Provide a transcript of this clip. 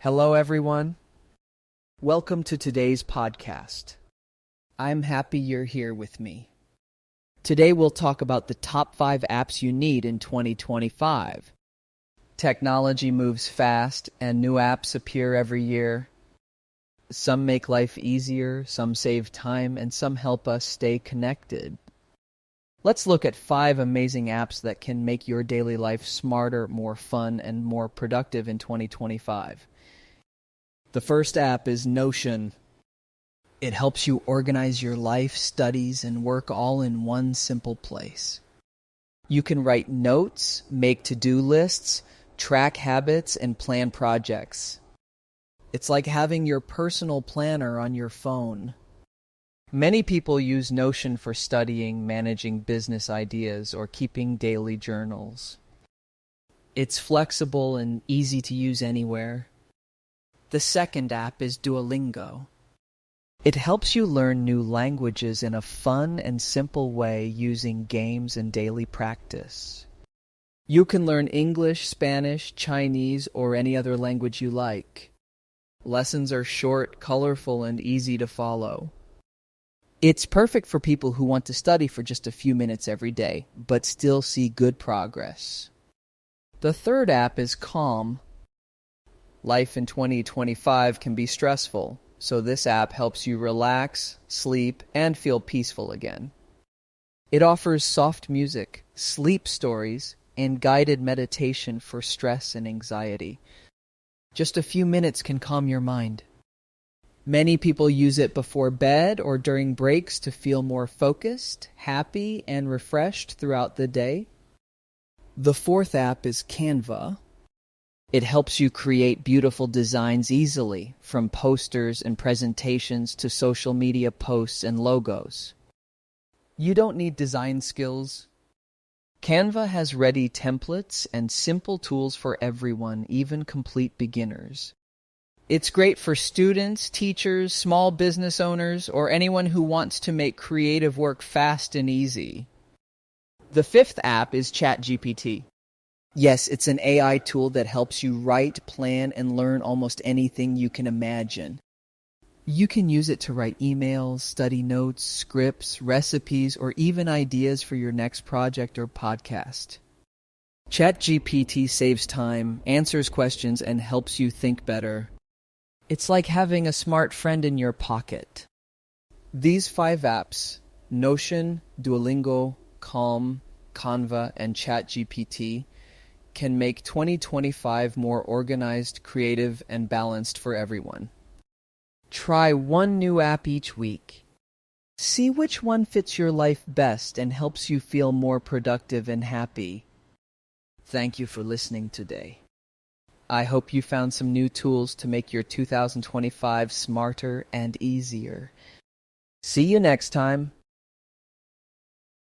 Hello, everyone. Welcome to today's podcast. I'm happy you're here with me. Today we'll talk about the top 5 apps you need in 2025. Technology moves fast and new apps appear every year. Some make life easier, some save time, and some help us stay connected. Let's look at 5 amazing apps that can make your daily life smarter, more fun, and more productive in 2025. The first app is Notion. It helps you organize your life, studies, and work all in one simple place. You can write notes, make to-do lists, track habits, and plan projects. It's like having your personal planner on your phone. Many people use Notion for studying, managing business ideas, or keeping daily journals. It's flexible and easy to use anywhere. The second app is Duolingo. It helps you learn new languages in a fun and simple way using games and daily practice. You can learn English, Spanish, Chinese, or any other language you like. Lessons are short, colorful, and easy to follow. It's perfect for people who want to study for just a few minutes every day, but still see good progress. The third app is Calm. Life in 2025 can be stressful, so this app helps you relax, sleep, and feel peaceful again. It offers soft music, sleep stories, and guided meditation for stress and anxiety. Just a few minutes can calm your mind. Many people use it before bed or during breaks to feel more focused, happy, and refreshed throughout the day. The fourth app is Canva. It helps you create beautiful designs easily, from posters and presentations to social media posts and logos. You don't need design skills. Canva has ready templates and simple tools for everyone, even complete beginners. It's great for students, teachers, small business owners, or anyone who wants to make creative work fast and easy. The fifth app is ChatGPT. Yes, it's an AI tool that helps you write, plan, and learn almost anything you can imagine. You can use it to write emails, study notes, scripts, recipes, or even ideas for your next project or podcast. ChatGPT saves time, answers questions, and helps you think better. It's like having a smart friend in your pocket. These 5 apps, Notion, Duolingo, Calm, Canva, and ChatGPT, can make 2025 more organized, creative, and balanced for everyone. Try one new app each week. See which one fits your life best and helps you feel more productive and happy. Thank you for listening today. I hope you found some new tools to make your 2025 smarter and easier. See you next time.